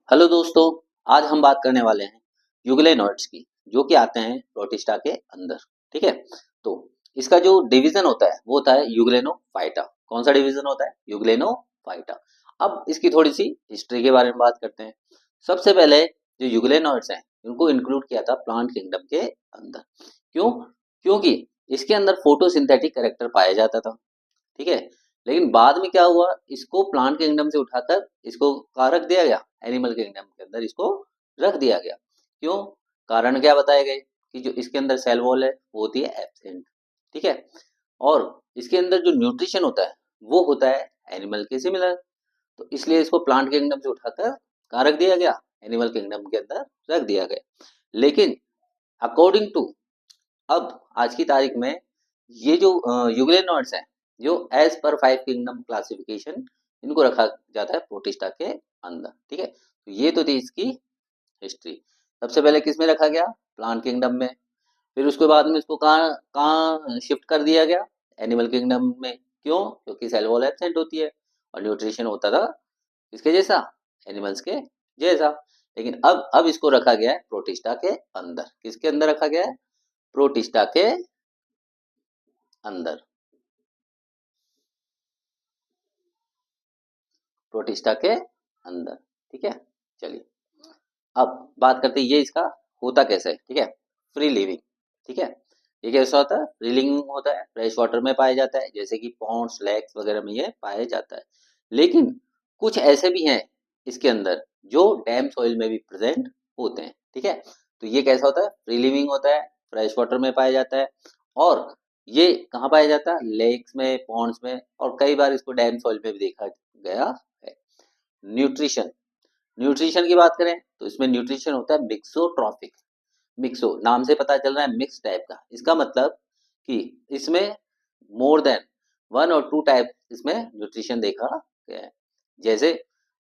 Hello दोस्तों। आज हम बात करने वाले हैं यूग्लेनॉइड्स की, जो कि आते हैं प्रोटिस्टा के अंदर। ठीक है। तो इसका जो डिवीजन होता है वो होता है यूग्लेनोफाइटा। कौन सा डिवीजन होता है? यूग्लेनोफाइटा। अब इसकी थोड़ी सी हिस्ट्री के बारे में बात करते हैं। सबसे पहले जो यूग्लेनॉइड्स हैं उनको इंक्लूड किया था प्लांट किंगडम के अंदर। क्यों? क्योंकि इसके अंदर फोटोसिंथेटिक कैरेक्टर पाया जाता था। ठीक है। लेकिन बाद में क्या हुआ, इसको प्लांट किंगडम से उठाकर इसको कहाँ रख दिया गया? एनिमल किंगडम के अंदर इसको रख दिया गया। क्यों? कारण क्या बताए गए कि जो इसके अंदर सेल वॉल है वो होती है एब्सेंट। ठीक है। और इसके अंदर जो न्यूट्रिशन होता है वो होता है एनिमल के सिमिलर। तो इसलिए इसको प्लांट किंगडम से उठाकर कहाँ रख दिया गया? एनिमल किंगडम के अंदर रख दिया गया। लेकिन अकॉर्डिंग टू अब आज की तारीख में ये जो यूग्लेनॉइड्स हैं, जो एज पर 5 किंगडम क्लासिफिकेशन इनको रखा जाता है प्रोटिस्टा के अंदर। ठीक है। तो ये तो थी इसकी हिस्ट्री। सबसे पहले किस में रखा गया? प्लांट किंगडम में। फिर उसके बाद में इसको कहाँ कहाँ शिफ्ट कर दिया गया? एनिमल किंगडम में। क्यों? क्योंकि सेल वॉल एब्सेंट होती है और न्यूट्रिशन होता था किसके जैसा? एनिमल्स के जैसा। लेकिन अब इसको रखा गया है प्रोटिस्टा के अंदर। किसके अंदर रखा गया है? प्रोटिस्टा के अंदर। प्रोटिस्टा के अंदर। ठीक है। चलिए अब बात करते हैं ये इसका होता कैसे है। ठीक है। Free living. ठीक है। ये कैसा होता है? फ्री लिविंग होता है, फ्रेश वाटर में पाया जाता है, जैसे कि पॉन्ड्स लेक्स वगैरह में ये पाया जाता है। लेकिन कुछ ऐसे भी हैं इसके अंदर जो डैम सॉइल में भी प्रेजेंट होते हैं। ठीक है। तो ये कैसा होता है? फ्री लिविंग होता है, फ्रेश वाटर में पाया जाता है। और ये कहाँ पाया जाता है? लेक्स में, पॉन्ड्स में, और कई बार इसको डैम सॉइल में भी देखा गया है। न्यूट्रिशन। न्यूट्रिशन की बात करें तो इसमें न्यूट्रिशन होता है मिक्सोट्रॉफिक। मिक्सो नाम से पता चल रहा है मिक्स टाइप का। इसका मतलब कि इसमें मोर देन 1 और 2 टाइप इसमें न्यूट्रिशन देखा गया है। जैसे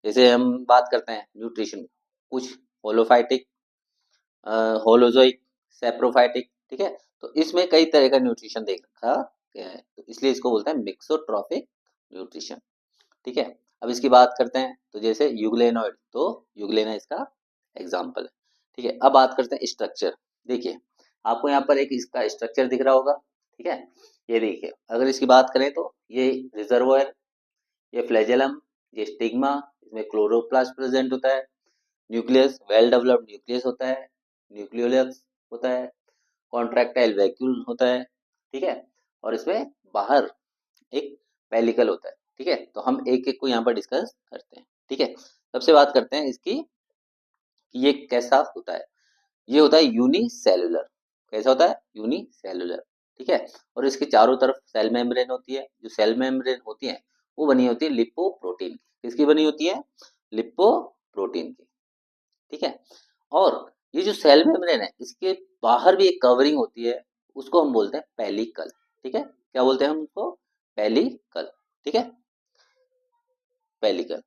जैसे हम बात करते हैं न्यूट्रिशन, कुछ होलोफाइटिक, होलोजोइक, सेप्रोफाइटिक। ठीक है। तो इसमें कई तरह का न्यूट्रिशन देख रखा गया है, तो इसलिए इसको बोलते हैं मिक्सोट्रॉफिक न्यूट्रिशन। ठीक है। अब इसकी बात करते हैं तो जैसे यूग्लेनॉइड, तो यूग्लेना इसका एग्जाम्पल है। ठीक है। अब बात करते हैं स्ट्रक्चर। देखिए आपको यहाँ पर एक इसका स्ट्रक्चर दिख रहा होगा। ठीक है। ये देखिए, अगर इसकी बात करें तो ये रिजर्वोयर, ये फ्लैजेलम, ये स्टिग्मा, इसमें क्लोरोप्लास्ट प्रेजेंट होता है, न्यूक्लियस, वेल डेवलप्ड न्यूक्लियस होता है, न्यूक्लियोलस होता है, कॉन्ट्रैक्टाइल वैक्यूल होता है। ठीक है। और इसमें बाहर एक पेलिकल होता है। ठीक है। तो हम एक एक को यहाँ पर डिस्कस करते हैं। ठीक है। सबसे बात करते हैं इसकी कि ये कैसा होता है। ये होता है यूनिसेलुलर। कैसा होता है? यूनिसेलुलर। ठीक है। और इसके चारों तरफ सेल मेम्ब्रेन होती है। जो सेल मेम्ब्रेन होती है वो बनी होती है लिपोप्रोटीन की। किसकी बनी होती है? लिपोप्रोटीन की। ठीक है। और ये जो सेल मेम्ब्रेन है इसके बाहर भी एक कवरिंग होती है, उसको हम बोलते हैं पेलिकल। ठीक है। क्या बोलते हैं हम उसको? पेलिकल। ठीक है। पेलिकल।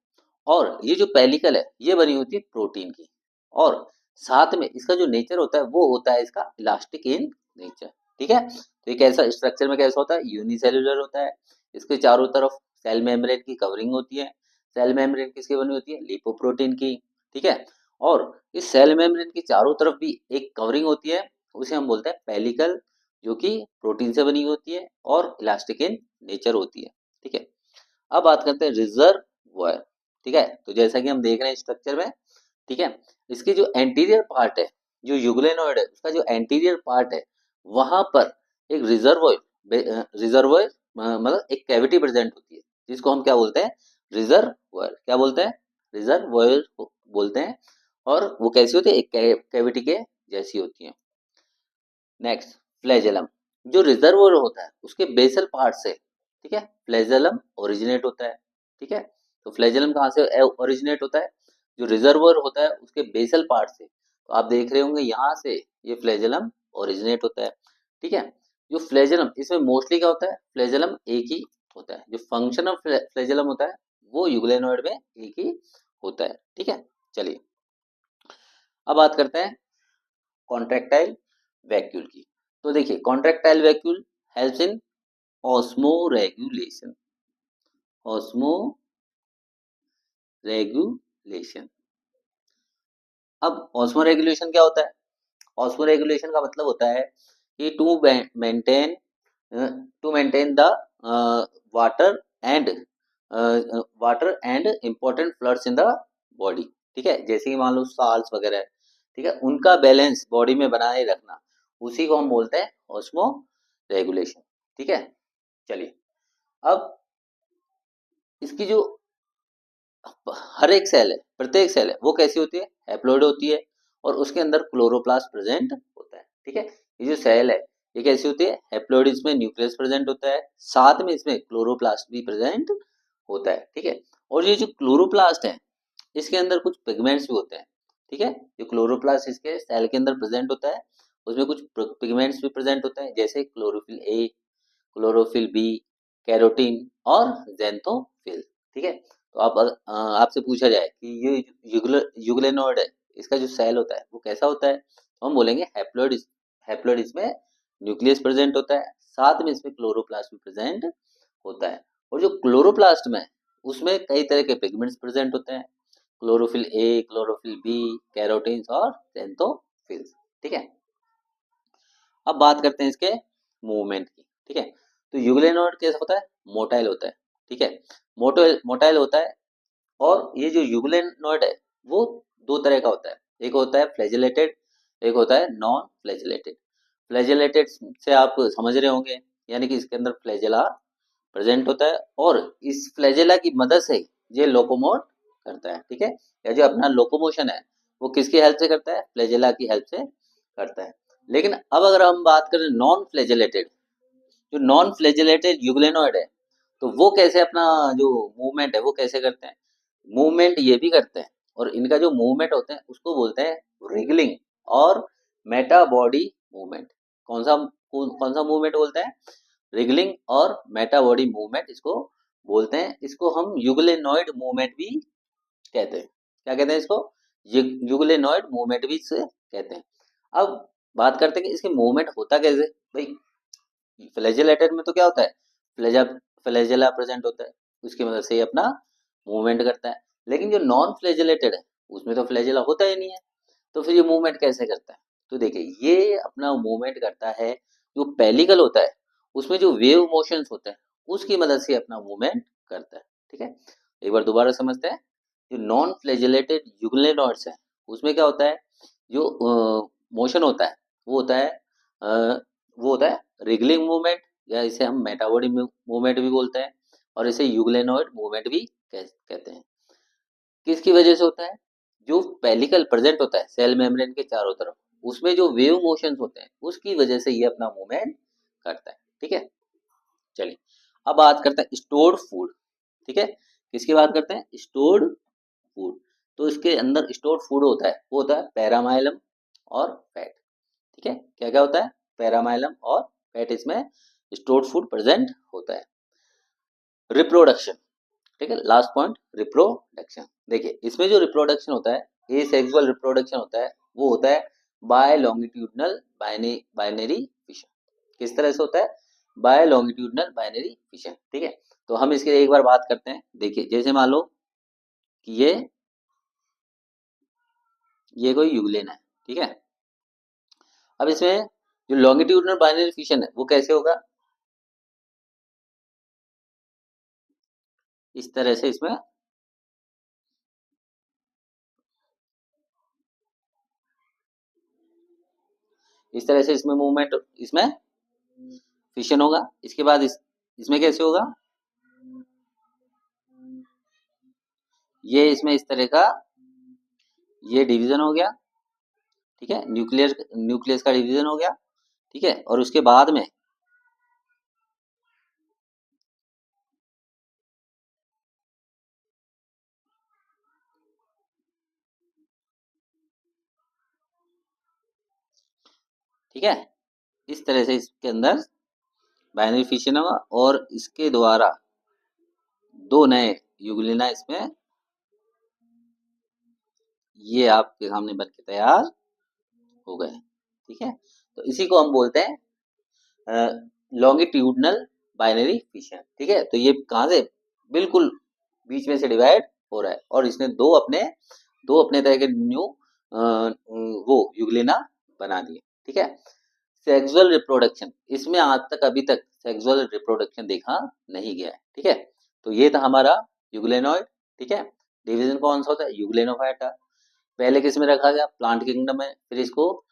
और ये जो पेलिकल है ये बनी होती है प्रोटीन की। और साथ में इसका जो नेचर होता है वो होता है इसका इलास्टिक इन नेचर। ठीक है। तो ये कैसा स्ट्रक्चर में कैसा होता है? यूनिसेलुलर होता है। इसके चारों तरफ सेल मेम्ब्रेन की कवरिंग होती है। सेल मेम्ब्रेन किसकी बनी होती है? लिपोप्रोटीन की। ठीक है। और इस सेल मेम्ब्रेन के चारों तरफ भी एक कवरिंग होती है, उसे हम बोलते हैं पेलिकल, जो कि प्रोटीन से बनी होती है और इलास्टिक इन नेचर होती है। ठीक है। अब बात करते हैं रिजर्वॉयर। ठीक है। तो जैसा कि हम देख रहे हैं स्ट्रक्चर में, ठीक है, इसकी जो एंटीरियर पार्ट है, जो यूग्लेनॉइड है उसका जो एंटीरियर पार्ट है, वहां पर एक रिजर्वॉयर मतलब एक कैविटी प्रेजेंट होती है, जिसको हम क्या बोलते हैं? रिजर्वॉयर। क्या बोलते हैं? रिजर्वॉयर बोलते हैं। और वो कैसी होती है? एक कैविटी के जैसी होती है। Next, flagellum. जो रिजर्वोयर होता है उसके बेसल पार्ट से, ठीक है, फ्लैजेलम ओरिजिनेट होता है। ठीक है। तो फ्लैजेलम कहाँ से ओरिजिनेट होता है? जो रिजर्वोयर होता है उसके बेसल पार्ट से। तो आप देख रहे होंगे यहाँ से ये फ्लैजेलम ओरिजिनेट होता है। ठीक है। जो फ्लैजेलम, इसमें मोस्टली क्या होता है? फ्लैजेलम एक ही होता है। जो फंक्शन ऑफ फ्लैजेलम होता है वो यूग्लेनॉइड में एक ही होता है। ठीक है। चलिए अब बात करते हैं कॉन्ट्रैक्टाइल वैक्यूल की। तो देखिए contractile vacuole helps in osmo regulation. Osmo regulation. अब ऑस्मोरेगुलेशन क्या होता है? ऑस्मोरेगुलेशन का मतलब होता है कि to maintain the water and important fluids in the body, ठीक है, जैसे कि मान लो साल्स वगैरह, ठीक है, उनका बैलेंस बॉडी में बनाए रखना, उसी को हम बोलते हैं ऑस्मो रेगुलेशन, ठीक है। चलिए, अब इसकी जो हर एक सेल है, प्रत्येक सेल है, वो कैसी होती है? हैप्लॉइड होती है, और उसके अंदर क्लोरोप्लास्ट प्रेजेंट होता है, ठीक है। ये जो सेल है ये कैसी होती है? हैप्लॉइड, इसमें न्यूक्लियस प्रेजेंट होता है, साथ में इसमें क्लोरोप्लास्ट भी प्रेजेंट होता है, ठीक है। और ये जो क्लोरोप्लास्ट है इसके अंदर कुछ पिगमेंट्स भी होते हैं, ठीक है। जो क्लोरोप्लास्ट इसके सेल के अंदर प्रेजेंट होता है उसमें कुछ पिगमेंट्स भी प्रेजेंट होते हैं, जैसे chlorophyll A, chlorophyll B, carotene और ज़ैंथोफिल, ठीक है। तो आपसे पूछा जाए कि ये यूग्लेनोइड है, इसका जो सेल होता है वो कैसा होता है, तो हम बोलेंगे हैप्लॉइड। हैप्लॉइड इसमें न्यूक्लियस प्रेजेंट होता है, साथ में इसमें क्लोरोप्लास्ट भी प्रेजेंट होता है। और जो क्लोरोप्लास्ट में उसमें कई तरह के पिगमेंट्स प्रेजेंट होते हैं, chlorophyll A, chlorophyll B, carotenes और ज़ैंथोफिल्स, ठीक है। अब बात करते हैं इसके मूवमेंट की, ठीक है। तो यूग्लेनोइड कैसा होता है? मोटाइल होता है, ठीक है, मोटाइल होता है। और ये जो यूग्लेनोइड है वो दो तरह का होता है, एक होता है फ्लैजेलेटेड, एक होता है नॉन फ्लैजेलेटेड। फ्लैजेलेटेड से आप समझ रहे होंगे, यानी कि इसके अंदर फ्लैजेला प्रेजेंट होता है, और इस फ्लैजेला की मदद से ये लोकोमोट करता है, ठीक है। या जो अपना लोकोमोशन है वो किसकी हेल्प से करता है? फ्लैजेला की हेल्प से करता है। लेकिन अब अगर हम बात करें नॉन फ्लैजेलेटेड, जो नॉन फ्लैजेलेटेड यूग्लेनोइड है, तो वो कैसे अपना जो मूवमेंट है वो कैसे करते हैं? मूवमेंट ये भी करते हैं, और इनका जो मूवमेंट होते हैं उसको बोलते हैं रिगलिंग और मेटा बॉडी मूवमेंट। कौन सा मूवमेंट बोलते हैं? रिगलिंग और मेटा बॉडी मूवमेंट इसको बोलते हैं। इसको हम यूग्लेनोइड मूवमेंट भी कहते हैं। क्या कहते हैं इसको? यूग्लेनोइड मूवमेंट भी इसे कहते हैं। अब बात करते हैं कि इसके मूवमेंट होता कैसे भाई। फ्लैजेलेटेड में तो क्या होता है? फ्लैजा फ्लैजेला प्रेजेंट होता है, उसकी मदद से ये अपना मूवमेंट करता है। लेकिन जो नॉन फ्लैजेलेटेड है उसमें तो फ्लैजेला होता ही नहीं है, तो फिर ये मूवमेंट कैसे करता है? तो देखिए, ये अपना मूवमेंट करता है, जो पेलिकल होता है उसमें जो वेव मोशंस होते हैं उसकी मदद से अपना मूवमेंट करता है, ठीक है। एक बार दोबारा समझते हैं। जो नॉन फ्लैजेलेटेड यूग्लेनोइड्स है उसमें क्या होता है? जो मोशन होता है वो होता है अ, वो होता है रिगलिंग मूवमेंट, या इसे हम मेटाबॉडी मूवमेंट भी बोलते हैं, और इसे यूग्लेनोइड मूवमेंट भी कहते हैं। किसकी वजह से होता है? जो पेलिकल प्रेजेंट होता है सेल मेम्ब्रेन के चारों तरफ, उसमें जो वेव मोशंस होते हैं उसकी वजह से ये अपना मूवमेंट करता है, ठीक है। चलिए, अब बात करते हैं स्टोर्ड फूड, ठीक है। किसकी बात करते हैं? Stored food. तो इसके अंदर स्टोर्ड फूड होता है, वो होता है पैरामाइलम और फैट, ठीक है। क्या क्या होता है? पैरामाइलम और फैट, इसमें स्टोर्ड फूड प्रेजेंट होता है। रिप्रोडक्शन, ठीक है, लास्ट पॉइंट रिप्रोडक्शन। देखिए, इसमें जो रिप्रोडक्शन होता है, ये सेक्सुअल रिप्रोडक्शन होता है, वो होता है बाय लॉन्गिट्यूडनल बाइनरी फिशन। किस तरह से होता है? बाय लॉन्गिट्यूडनल बाइनरी फिशन, ठीक है। तो हम इसके एक बार बात करते हैं। देखिए, जैसे मान लो कि ये कोई यूग्लेन है, ठीक है। अब इसमें जो लॉन्गिट्यूडनल बाइनरी फिशन है वो कैसे होगा? इस तरह से इसमें मूवमेंट, इसमें फिशन होगा। इसके बाद इसमें कैसे होगा? ये इसमें इस तरह का ये डिवीजन हो गया, ठीक है, न्यूक्लियस का डिवीजन हो गया, ठीक है। और उसके बाद में ठीक है, इस तरह से इसके अंदर बाइनरी फिशन होगा, और इसके द्वारा दो नए यूग्लिना इसमें ये आपके सामने बन के तैयार हो गए, ठीक है। तो इसी को हम बोलते हैं लॉन्गिट्यूडनल बाइनरी फिशन, ठीक है। तो ये कहाँ से बिल्कुल बीच में से डिवाइड हो रहा है, और इसने दो अपने तरह के न्यू वो यूग्लिना बना दिए। ठीक है, सेक्सुअल रिप्रोडक्शन, इसमें आज तक अभी तक सेक्सुअल रिप्रोडक्शन देखा नहीं गया है। ठीक है, तो ये था हमारा यूग्लेनॉइड। ठीक है, डिवीजन कौन सा होता है, यूग्लेनोफाइटा। पहले किस में रखा गया, प्लांट किंगडम में, फिर इसको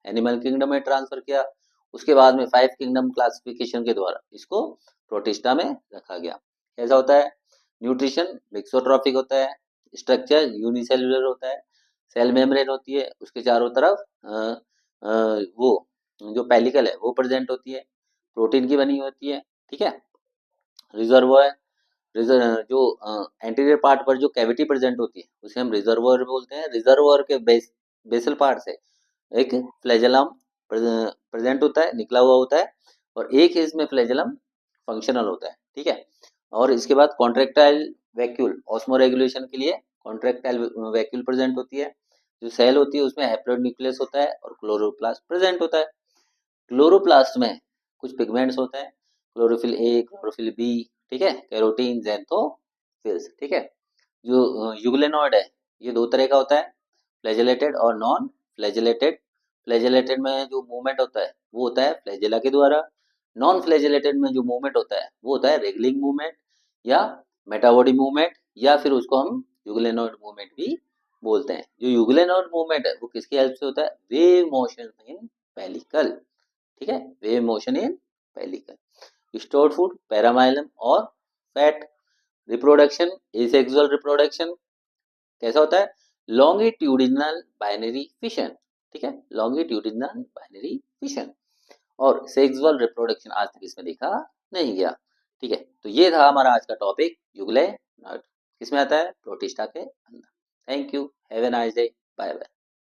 एनिमल किंगडम में ट्रांसफर किया, उसके बाद में 5 किंगडम क्लासिफिकेशन के द्वारा इसको प्रोटिस्टा में रखा गया। कैसा होता है, न्यूट्रिशन मिक्सोट्रॉफिक होता है, स्ट्रक्चर यूनिसेलुलर होता है, सेल मेम्ब्रेन होती है, उसके चारों तरफ वो जो पेलिकल है वो प्रेजेंट होती है, प्रोटीन की बनी होती है। ठीक है, रिजर्वोयर, जो एंटीरियर पार्ट पर जो कैविटी प्रेजेंट होती है उसे हम रिजर्वोयर बोलते हैं। रिजर्वोयर के बेसल पार्ट से एक फ्लैजेलम प्रेजेंट होता है, निकला हुआ होता है, और एक ही इसमें फ्लैजेलम फंक्शनल होता है। ठीक है, और इसके बाद कॉन्ट्रेक्टाइल वैक्यूल, ऑस्मो रेगुलेशन के लिए कॉन्ट्रेक्टाइल वैक्यूल प्रेजेंट होती है। जो सेल होती है उसमें हैप्लॉइड न्यूक्लियस होता है और क्लोरोप्लास्ट प्रेजेंट होता है। क्लोरोप्लास्ट में कुछ पिगमेंट्स होते हैं, क्लोरोफिल ए, क्लोरोफिल बी, ठीक है, कैरोटीन, ज़ैंथोफिल्स। ठीक है, जो यूग्लेनॉइड है ये दो तरह का होता है, फ्लैजेलेटेड और नॉन फ्लैजेलेटेड। फ्लैजेलेटेड में जो मूवमेंट होता है वो होता है फ्लैजेला के द्वारा, नॉन फ्लैजेलेटेड में जो मूवमेंट होता है वो होता है रेगलिंग मूवमेंट या मेटाबॉडी मूवमेंट, या फिर उसको हम यूग्लेनॉइड मूवमेंट भी बोलते हैं। जो यूग्लेनॉइड मूवमेंट है वो किसकी हेल्प से होता है, वेव मोशन इन पेलिकल। ठीक है, wave motion in pellicle. Stored food, paramylum और फैट। रिप्रोडक्शन, एसेक्सुअल रिप्रोडक्शन कैसा होता है, लॉन्गिट्यूडिनल बाइनरी फिशन। ठीक है, लॉन्गिट्यूडिनल बाइनरी फिशन। और सेक्सुअल रिप्रोडक्शन आज तक इसमें देखा नहीं गया। ठीक है, तो ये था हमारा आज का टॉपिक, यूग्लेनॉइड किसमें आता है, प्रोटिस्टा के अंदर। Thank you, have a nice day, bye bye.